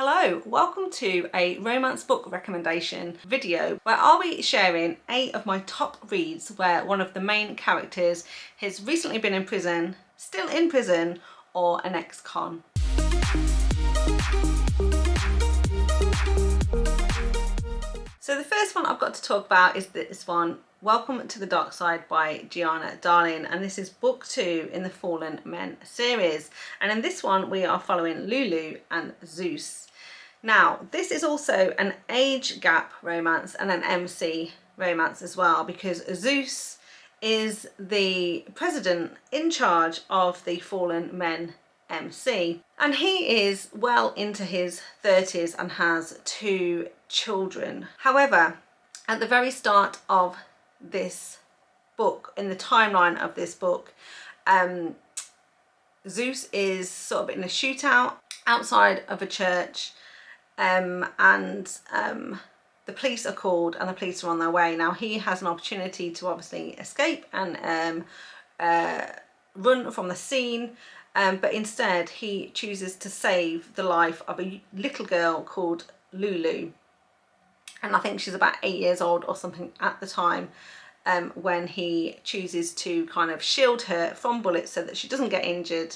Hello, welcome to a romance book recommendation video where I'll be sharing 8 of my top reads where one of the main characters has recently been in prison, still in prison, or an ex-con. So the first one I've got to talk about is this one, Welcome to the Dark Side by Giana, darling, and this is book 2 in the Fallen Men series. And in this one we are following Lulu and Zeus. Now, this is also an age gap romance and an MC romance as well, because Zeus is the president in charge of the Fallen Men MC, and he is well into his 30s and has 2 children. However, at the very start of this book, in the timeline of this book, Zeus is sort of in a shootout outside of a church, and the police are called and the police are on their way. Now he has an opportunity to obviously escape and run from the scene, but instead he chooses to save the life of a little girl called Lulu, and I think she's about 8 years old or something at the time, when he chooses to kind of shield her from bullets so that she doesn't get injured.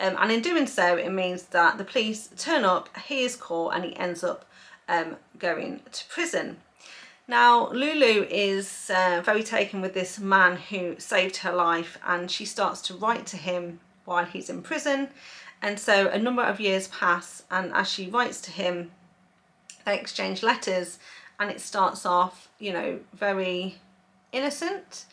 And in doing so, it means that the police turn up, he is caught, and he ends up going to prison. Now, Lulu is very taken with this man who saved her life, and she starts to write to him while he's in prison. And so a number of years pass, and as she writes to him, they exchange letters, and it starts off, you know, very innocent,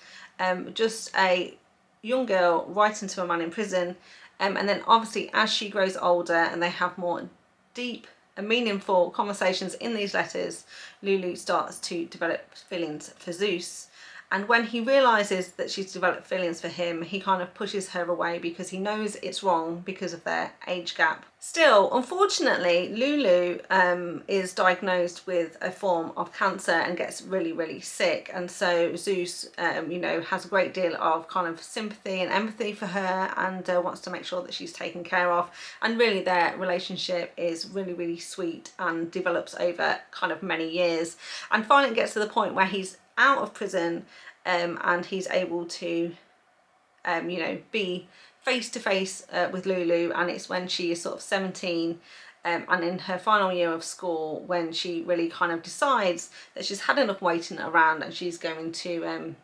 just a young girl writing to a man in prison. And then obviously as she grows older and they have more deep and meaningful conversations in these letters, Lulu starts to develop feelings for Zeus. And when he realises that she's developed feelings for him, he kind of pushes her away because he knows it's wrong because of their age gap. Still, unfortunately, Lulu is diagnosed with a form of cancer and gets really, really sick. And so Zeus, you know, has a great deal of kind of sympathy and empathy for her, and wants to make sure that she's taken care of. And really their relationship is really, really sweet and develops over kind of many years. And finally it gets to the point where he's out of prison, and he's able to you know, be face to face with Lulu, and it's when she is sort of 17 and in her final year of school when she really kind of decides that she's had enough waiting around and she's going to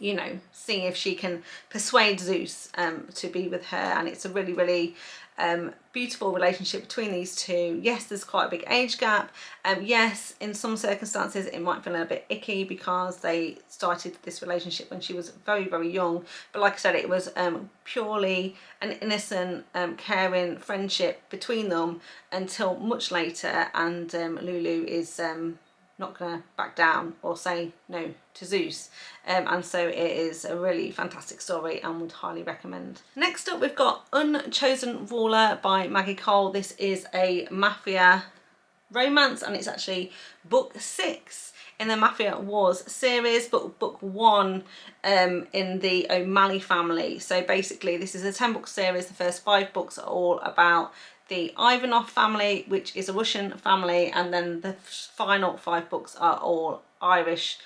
you know, see if she can persuade Zeus to be with her. And it's a really, really beautiful relationship between these two. Yes, there's quite a big age gap. Yes, in some circumstances it might feel a bit icky because they started this relationship when she was very, very young, but like I said, it was purely an innocent, caring friendship between them until much later, and Lulu is not gonna back down or say no to Zeus, and so it is a really fantastic story and would highly recommend. Next up we've got Unchosen Ruler by Maggie. This is a mafia romance, and it's actually book 6 in the Mafia Wars series, but book 1 in the O'Malley family. So basically this is a 10-book series. The first 5 books are all about the Ivanov family, which is a Russian family, and then the final 5 books are all Irish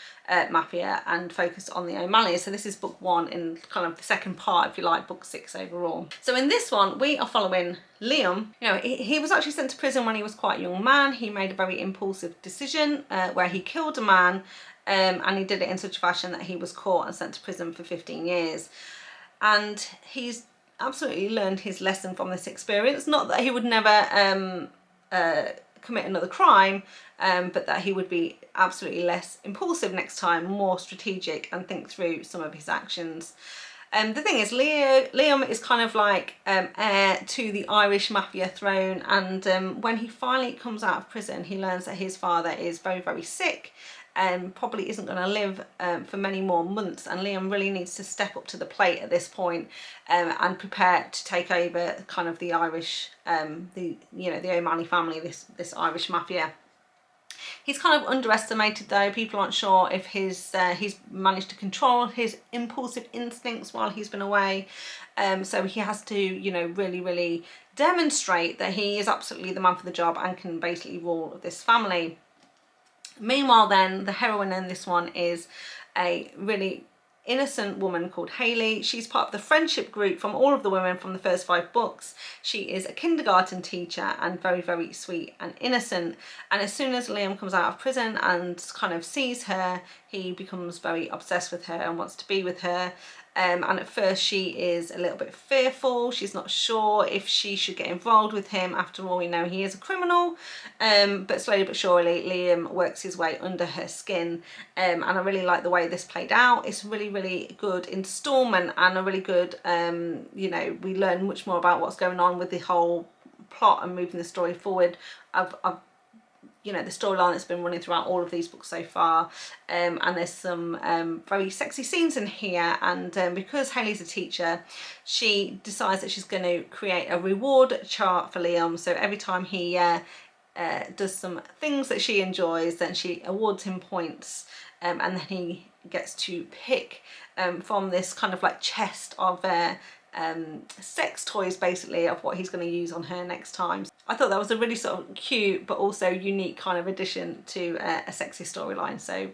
mafia and focused on the O'Malleys. So this is book 1 in kind of the second part, if you like, book 6 overall. So in this one we are following Liam. You know, he was actually sent to prison when he was quite a young man. He made a very impulsive decision where he killed a man, and he did it in such a fashion that he was caught and sent to prison for 15 years. And he's absolutely learned his lesson from this experience. Not that he would never commit another crime, but that he would be absolutely less impulsive next time, more strategic, and think through some of his actions. The thing is, Liam is kind of like heir to the Irish mafia throne, and when he finally comes out of prison, he learns that his father is very, very sick and probably isn't going to live for many more months, and Liam really needs to step up to the plate at this point, and prepare to take over kind of the Irish, the O'Malley family, this Irish mafia. He's kind of underestimated though. People aren't sure if he's managed to control his impulsive instincts while he's been away. So he has to, you know, really demonstrate that he is absolutely the man for the job and can basically rule this family. Meanwhile then, the heroine in this one is a really innocent woman called Hayley. She's part of the friendship group from all of the women from the first 5 books. She is a kindergarten teacher and very sweet and innocent. And as soon as Liam comes out of prison and kind of sees her, he becomes very obsessed with her and wants to be with her. And at first she is a little bit fearful. She's not sure if she should get involved with him. After all, we know he is a criminal. But slowly but surely, Liam works his way under her skin. And I really like the way this played out. It's really good installment and a really good, you know, we learn much more about what's going on with the whole plot and moving the story forward. You know, the storyline that's been running throughout all of these books so far, and there's some very sexy scenes in here. And because Hayley's a teacher, she decides that she's going to create a reward chart for Liam. So every time he does some things that she enjoys, then she awards him points, and then he gets to pick from this kind of like chest of sex toys, basically, of what he's going to use on her next time. I thought that was a really sort of cute but also unique kind of addition to a sexy storyline. So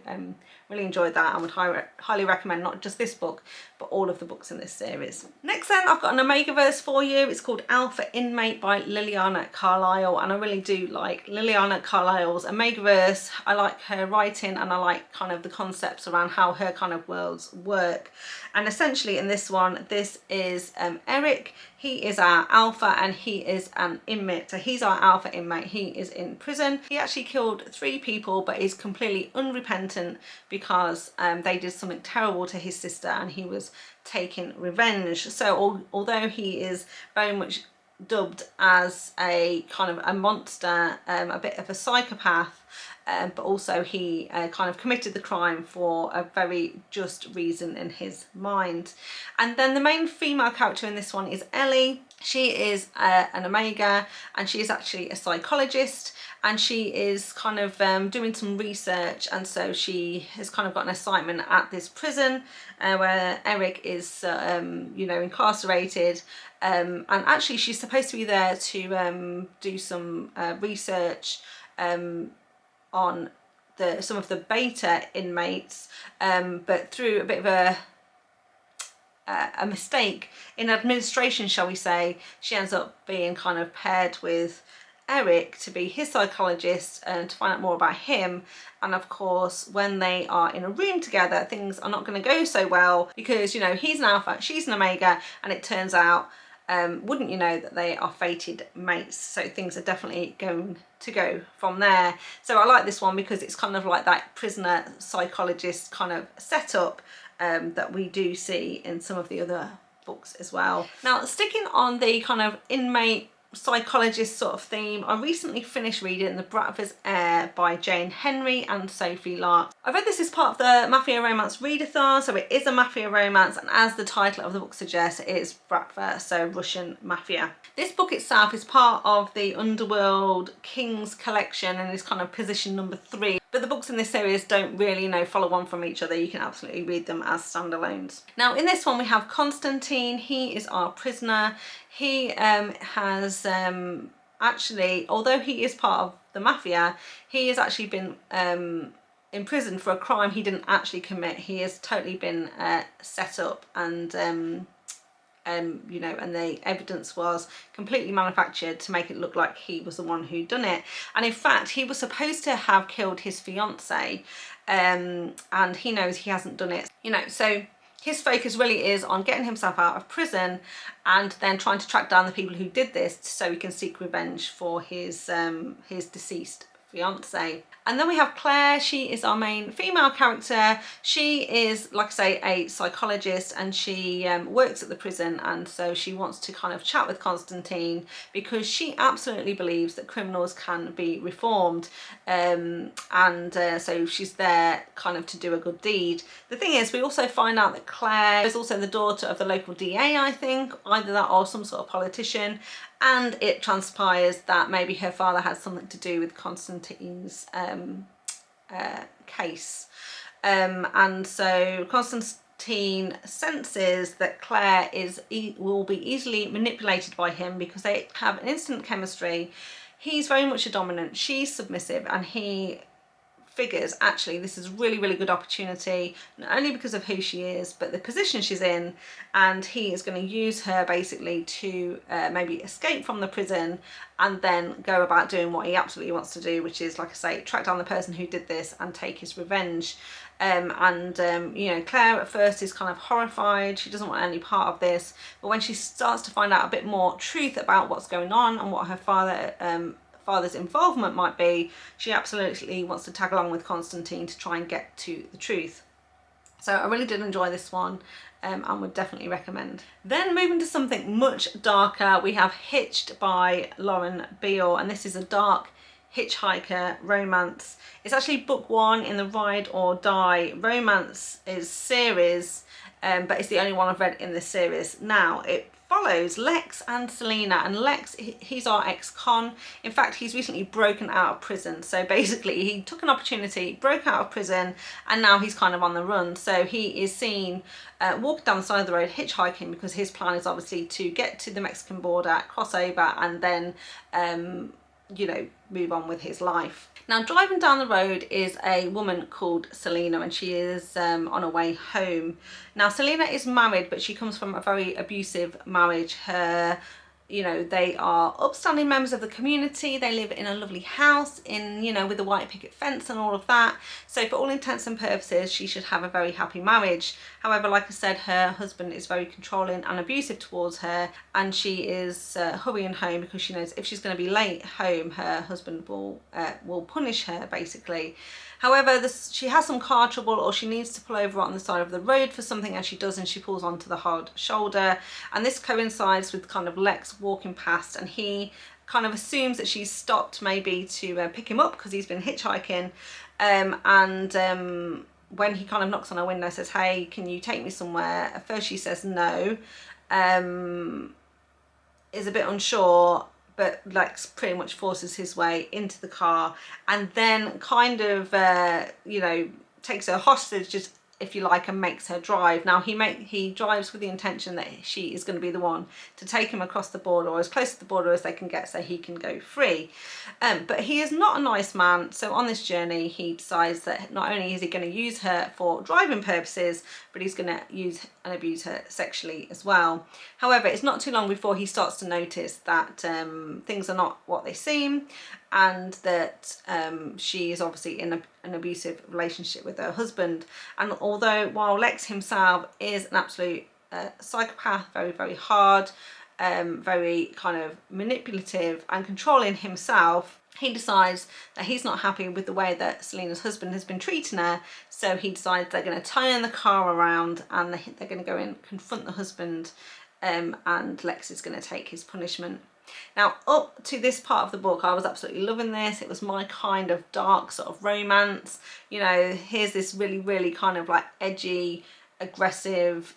really enjoyed that and would highly recommend not just this book but all of the books in this series. Next then, I've got an Omegaverse for you. It's called Alpha Inmate by Liliana Carlisle, and I really do like Liliana Carlisle's Omegaverse. I like her writing and I like kind of the concepts around how her kind of worlds work. And essentially in this one, this is Eric. He is our alpha and he is an inmate. So he's our alpha inmate. He is in prison. He actually killed 3 people but is completely unrepentant because they did something terrible to his sister and he was taking revenge. So although he is very much dubbed as a kind of a monster, a bit of a psychopath, but also he kind of committed the crime for a very just reason in his mind. And then the main female character in this one is Ellie. She is an Omega and she is actually a psychologist, and she is kind of doing some research, and so she has kind of got an assignment at this prison where Eric is you know, incarcerated, and actually she's supposed to be there to do some research on some of the beta inmates, but through a bit of a mistake in administration, shall we say, she ends up being kind of paired with Eric to be his psychologist and to find out more about him. And of course, when they are in a room together, things are not going to go so well because, you know, he's an alpha, she's an omega, and it turns out, wouldn't you know, that they are fated mates. So things are definitely going to go from there. So I like this one because it's kind of like that prisoner psychologist kind of setup that we do see in some of the other books as well. Now, sticking on the kind of inmate psychologist sort of theme, I recently finished reading The Bratva's Heir by Jane Henry and Sophie Lark. I read this as part of the Mafia Romance Readathon, so it is a Mafia romance, and as the title of the book suggests, it is Bratva, so Russian Mafia. This book itself is part of the Underworld Kings collection and is kind of position number 3. But the books in this series don't really, you know, follow on from each other. You can absolutely read them as standalones. Now in this one we have Constantine. He is our prisoner. He has actually, although he is part of the mafia, he has actually been imprisoned for a crime he didn't actually commit. He has totally been set up and you know, and the evidence was completely manufactured to make it look like he was the one who done it. And in fact, he was supposed to have killed his fiance, and he knows he hasn't done it. You know, so his focus really is on getting himself out of prison and then trying to track down the people who did this so he can seek revenge for his deceased fiance. And then we have Claire. She is our main female character. She is, like I say, a psychologist, and she works at the prison, and so she wants to kind of chat with Constantine because she absolutely believes that criminals can be reformed, so she's there kind of to do a good deed. The thing is, we also find out that Claire is also the daughter of the local DA, I think, either that or some sort of politician, and it transpires that maybe her father had something to do with Constantine's case. And so Constantine senses that Claire will be easily manipulated by him because they have an instant chemistry. He's very much a dominant, she's submissive, and he figures actually this is a really good opportunity, not only because of who she is but the position she's in, and he is going to use her basically to maybe escape from the prison and then go about doing what he absolutely wants to do, which is, like I say, track down the person who did this and take his revenge. You know, Claire at first is kind of horrified, she doesn't want any part of this, but when she starts to find out a bit more truth about what's going on and what her father's involvement might be, she absolutely wants to tag along with Constantine to try and get to the truth. So I really did enjoy this one, and would definitely recommend. Then moving to something much darker, we have Hitched by Lauren Biel, and this is a dark hitchhiker romance. It's actually book 1 in the Ride or Die romance series, but it's the only one I've read in this series. Now it follows Lex and Selena, and Lex, he's our ex-con. In fact, he's recently broken out of prison, so basically he took an opportunity, broke out of prison, and now he's kind of on the run. So he is seen walking down the side of the road hitchhiking, because his plan is obviously to get to the Mexican border, cross over, and then you know, move on with his life. Now driving down the road is a woman called Selena, and she is on her way home. Now Selena is married, but she comes from a very abusive marriage. You know, they are upstanding members of the community, they live in a lovely house in, you know, with a white picket fence and all of that, so for all intents and purposes she should have a very happy marriage. However, like I said, her husband is very controlling and abusive towards her, and she is hurrying home because she knows if she's going to be late home, her husband will punish her basically. However, she has some car trouble, or she needs to pull over on the side of the road for something, as she does, and she pulls onto the hard shoulder, and this coincides with kind of Lex walking past, and he kind of assumes that she's stopped maybe to pick him up because he's been hitchhiking, when he kind of knocks on her window, says, "Hey, can you take me somewhere?" At first she says no, is a bit unsure, but Lex pretty much forces his way into the car, and then kind of you know, takes her hostage, just if you like, and makes her drive. Now he drives with the intention that she is going to be the one to take him across the border, or as close to the border as they can get, so he can go free. But he is not a nice man, so on this journey he decides that not only is he going to use her for driving purposes, but he's going to use and abuse her sexually as well. However, it's not too long before he starts to notice that things are not what they seem, and that she is obviously in an abusive relationship with her husband. And although while Lex himself is an absolute psychopath, very hard, very kind of manipulative and controlling himself, he decides that he's not happy with the way that Selena's husband has been treating her, so he decides they're going to turn the car around and they're going to go and confront the husband, and Lex is going to take his punishment. Now, up to this part of the book, I was absolutely loving this. It was my kind of dark sort of romance. You know, here's this really kind of like edgy, aggressive,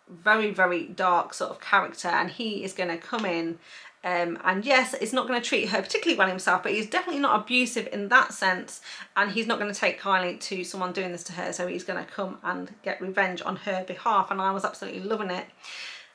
very dark sort of character, and he is going to come in, and yes, it's not going to treat her particularly well himself, but he's definitely not abusive in that sense, and he's not going to take kindly to someone doing this to her, so he's going to come and get revenge on her behalf, and I was absolutely loving it.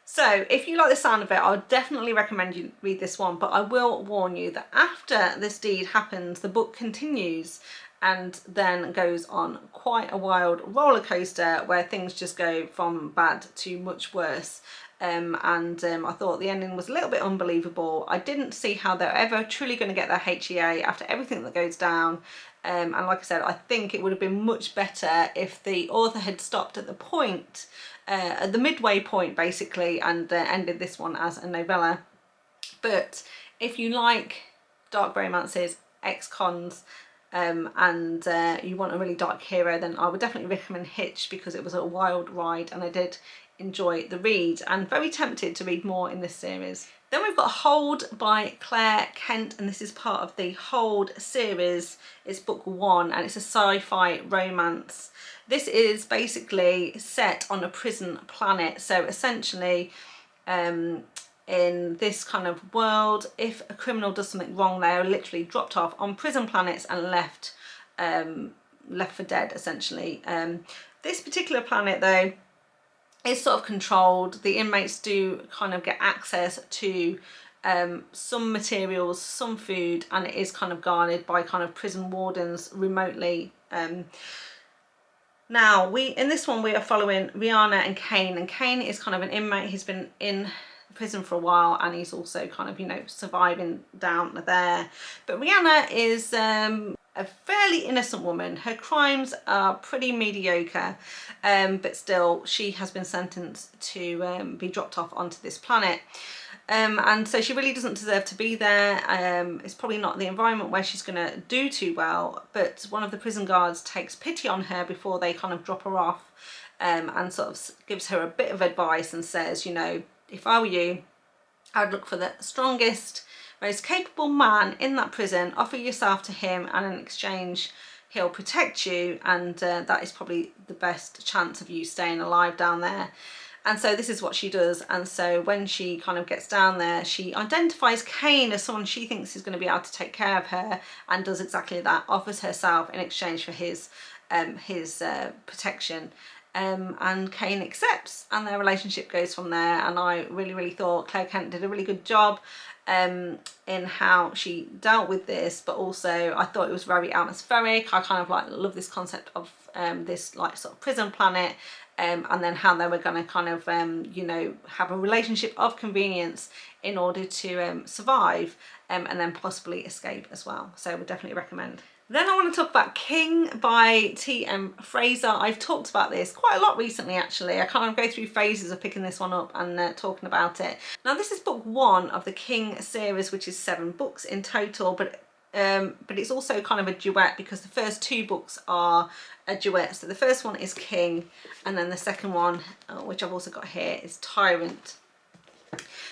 So if you like the sound of it, I would definitely recommend you read this one, but I will warn you that after this deed happens, the book continues and then goes on quite a wild roller coaster where things just go from bad to much worse. I thought the ending was a little bit unbelievable. I didn't see how they're ever truly going to get their HEA after everything that goes down. And like I said, I think it would have been much better if the author had stopped at the point, at the midway point basically, and ended this one as a novella. But if you like dark romances, ex-cons, and you want a really dark hero, then I would definitely recommend Hitched, because it was a wild ride and I did enjoy the read, and very tempted to read more in this series. Then we've got Hold by Claire Kent, and this is part of the Hold series. It's book 1 and it's a sci-fi romance. This is basically set on a prison planet, so essentially in this kind of world, if a criminal does something wrong, they are literally dropped off on prison planets and left left for dead essentially. This particular planet though is sort of controlled. The inmates do kind of get access to some materials, some food, and it is kind of guarded by kind of prison wardens remotely. Now in this one we are following Giana and Cain, and Cain is kind of an inmate. He's been in prison for a while, and he's also kind of, you know, surviving down there. But Giana is a fairly innocent woman. Her crimes are pretty mediocre, but still she has been sentenced to be dropped off onto this planet. And so she really doesn't deserve to be there. It's probably not the environment where she's going to do too well, but one of the prison guards takes pity on her before they kind of drop her off, and sort of gives her a bit of advice and says, you know, if I were you, I'd look for the strongest, most capable man in that prison, offer yourself to him, and in exchange he'll protect you, and that is probably the best chance of you staying alive down there. And so this is what she does. And so when she kind of gets down there, she identifies Cain as someone she thinks is going to be able to take care of her, and does exactly that, offers herself in exchange for his protection. And Cain accepts, and their relationship goes from there. And I really thought Claire Kent did a really good job in how she dealt with this, but also I thought it was very atmospheric. I kind of like love this concept of this like sort of prison planet, and then how they were going to kind of you know, have a relationship of convenience in order to survive, and then possibly escape as well. So I would definitely recommend. Then I want to talk about King by T M Frazier. I've talked about this quite a lot recently actually. I kind of go through phases of picking this one up and talking about it. Now this is book 1 of the King series, which is 7 books in total, but it's also kind of a duet, because the first 2 books are a duet. So the first one is King, and then the second one, which I've also got here, is Tyrant.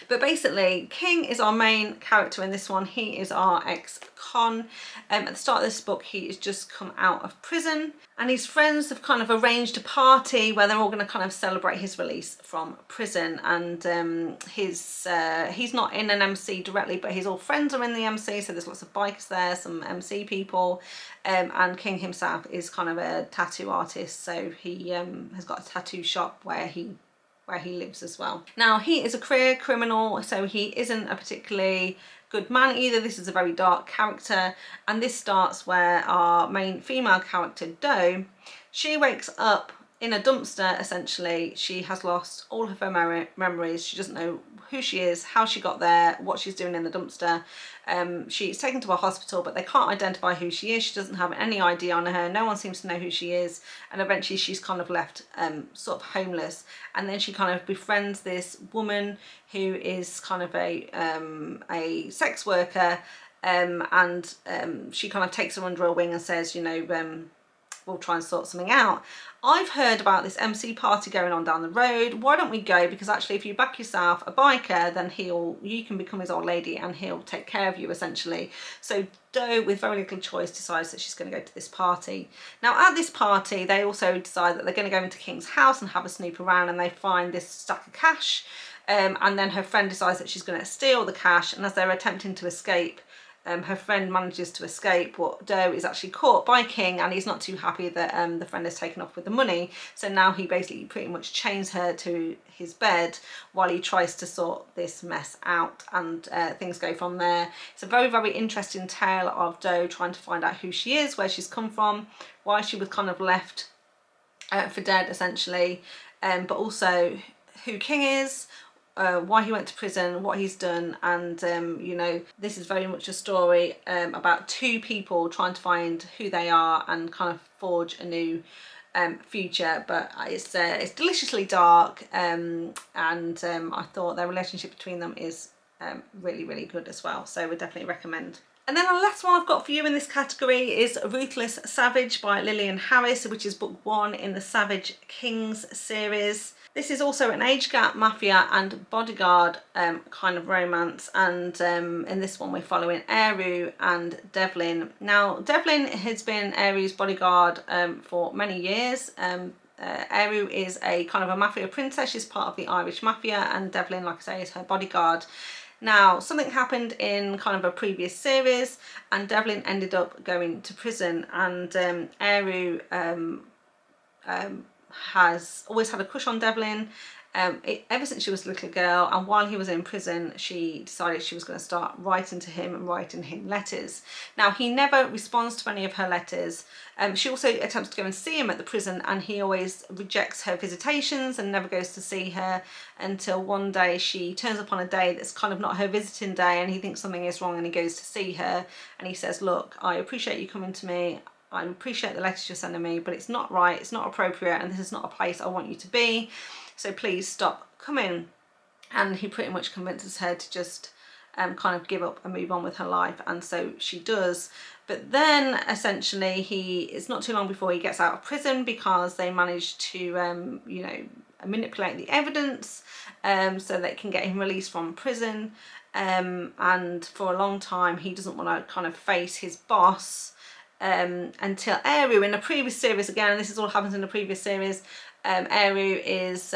But basically, King is our main character in this one. He is our ex-con. At the start of this book, he has just come out of prison, and his friends have kind of arranged a party where they're all going to kind of celebrate his release from prison. And he's not in an MC directly, but his old friends are in the MC. So there's lots of bikers there, some MC people, and King himself is kind of a tattoo artist. So he has got a tattoo shop where he lives as well. Now he is a career criminal, so he isn't a particularly good man either. This is a very dark character, and this starts where our main female character Doe, she wakes up in a dumpster essentially. She has lost all of her memories. She doesn't know who she is, how she got there, what she's doing in the dumpster. She's taken to a hospital, but they can't identify who she is. She doesn't have any ID on her. No one seems to know who she is, and eventually she's kind of left sort of homeless. And then she kind of befriends this woman who is kind of a sex worker, and she kind of takes her under her wing and says, you know, we'll try and sort something out. I've heard about this MC party going on down the road. Why don't we go? Because actually if you back yourself a biker, then you can become his old lady and he'll take care of you essentially. So Doe, with very little choice, decides that she's going to go to this party. Now at this party, they also decide that they're going to go into King's house and have a snoop around, and they find this stack of cash. And then her friend decides that she's going to steal the cash, and as they're attempting to escape, her friend manages to escape, but Doe is actually caught by King, and he's not too happy that the friend has taken off with the money. So now he basically pretty much chains her to his bed while he tries to sort this mess out, and things go from there. It's a very interesting tale of Doe trying to find out who she is, where she's come from, why she was kind of left for dead essentially, but also who King is, why he went to prison, what he's done. And you know, this is very much a story about 2 people trying to find who they are and kind of forge a new future. But it's deliciously dark, and I thought their relationship between them is really good as well, so I would definitely recommend. And then the last one I've got for you in this category is Ruthless Savage by Lilian Harris, which is book 1 in the Savage Kings series. This is also an age gap, mafia and bodyguard kind of romance, and in this one we're following Heir and Devlin. Now Devlin has been Heir's bodyguard for many years. Heir is a kind of a mafia princess. She's part of the Irish mafia, and Devlin, like I say, is her bodyguard. Now, something happened in kind of a previous series, and Devlin ended up going to prison, and Heir has always had a crush on Devlin ever since she was a little girl, and while he was in prison she decided she was going to start writing to him and writing him letters. Now, he never responds to any of her letters. She also attempts to go and see him at the prison, and he always rejects her visitations and never goes to see her, until one day she turns up on a day that's kind of not her visiting day, and he thinks something is wrong, and he goes to see her and he says, look, I appreciate you coming to me, I appreciate the letters you're sending me, but it's not right, it's not appropriate, and this is not a place I want you to be, so please stop coming. And he pretty much convinces her to just kind of give up and move on with her life, and so she does. But then essentially it's not too long before he gets out of prison, because they manage to you know, manipulate the evidence so they can get him released from prison, and for a long time he doesn't want to kind of face his boss, until Heir, in a previous series, again, this is all happens in the previous series, Heir is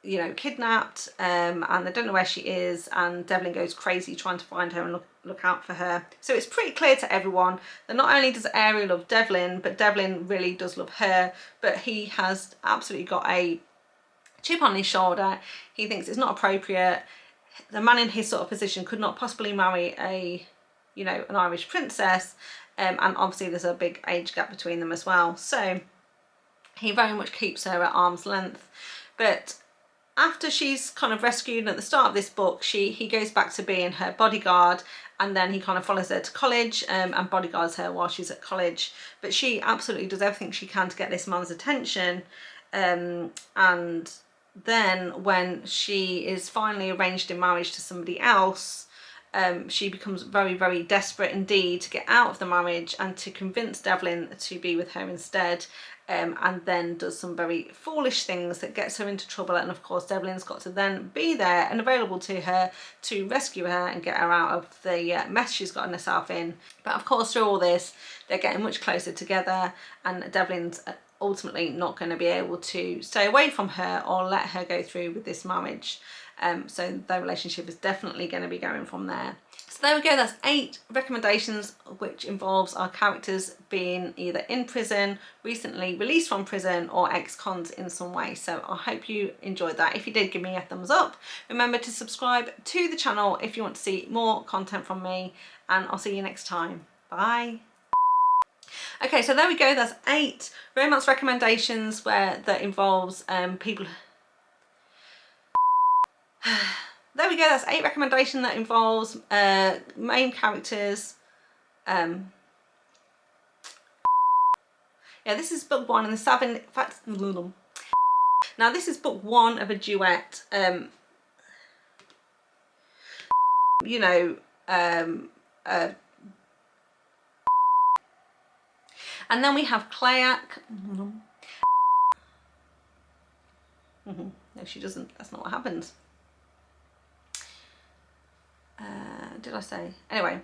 you know, kidnapped, and they don't know where she is, and Devlin goes crazy trying to find her and look out for her. So it's pretty clear to everyone that not only does Heir love Devlin, but Devlin really does love her, but he has absolutely got a chip on his shoulder. He thinks it's not appropriate. The man in his sort of position could not possibly marry a, you know, an Irish princess, and obviously there's a big age gap between them as well, so he very much keeps her at arm's length. But after she's kind of rescued at the start of this book, he goes back to being her bodyguard, and then he kind of follows her to college and bodyguards her while she's at college. But she absolutely does everything she can to get this man's attention, and then when she is finally arranged in marriage to somebody else, she becomes very, very desperate indeed to get out of the marriage and to convince Devlin to be with her instead, and then does some very foolish things that gets her into trouble, and of course Devlin's got to then be there and available to her to rescue her and get her out of the mess she's gotten herself in. But of course through all this they're getting much closer together, and Devlin's ultimately not going to be able to stay away from her or let her go through with this marriage. So their relationship is definitely going to be going from there. So there we go, that's 8 recommendations, which involves our characters being either in prison, recently released from prison, or ex-cons in some way. So I hope you enjoyed that. If you did, give me a thumbs up. Remember to subscribe to the channel if you want to see more content from me, and I'll see you next time. Bye. Okay, so there we go, that's 8 romance recommendations that involves people. There we go, that's 8 recommendations that involves main characters. Yeah, this is book 1 and the 7. In fact, now this is book 1 of a duet. You know, and then we have Clayak. No, she doesn't. That's not what happens. Did I say? Anyway.